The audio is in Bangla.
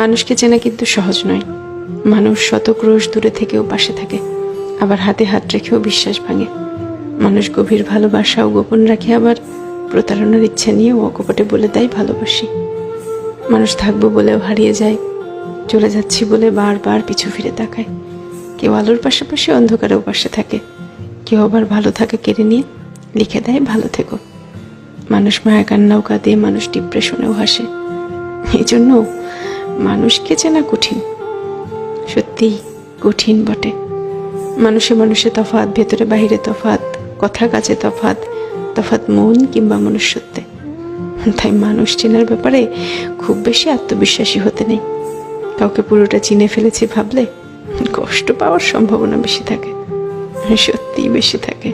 মানুষকে চেনা কিন্তু সহজ নয়। মানুষ শত ক্রোশ দূরে থেকেও পাশে থাকে, আবার হাতে হাত রেখেও বিশ্বাস ভাঙে। মানুষ গভীর ভালোবাসাও গোপন রাখে, আবার প্রতারণার ইচ্ছা নিয়েও অকপটে বলে দেয় ভালোবাসি। মানুষ থাকবো বলেও হারিয়ে যায়, চলে যাচ্ছি বলে বারবার পিছু ফিরে তাকায়। কেউ আলোর পাশাপাশি অন্ধকারেও পাশে থাকে, কেউ আবার ভালো থাকা কেড়ে নিয়ে লিখে দেয় ভালো থেকো। মানুষ মায়া কান্নাও কাঁদে, মানুষ ডিপ্রেশনেও হাসে। এই জন্য মানুষকে চেনা কঠিন, সত্যিই কঠিন বটে। মানুষে মানুষে তফাৎ, ভেতরে বাহিরে তফাৎ, কথা কাজে তফাৎ, তফাৎ মন কিংবা মনুষ্যত্বে। তাই মানুষ চেনার ব্যাপারে খুব বেশি আত্মবিশ্বাসী হতে নেই। কাউকে পুরোটা চিনে ফেলেছি ভাবলে কষ্ট পাওয়ার সম্ভাবনা বেশি থাকে, সত্যিই বেশি থাকে।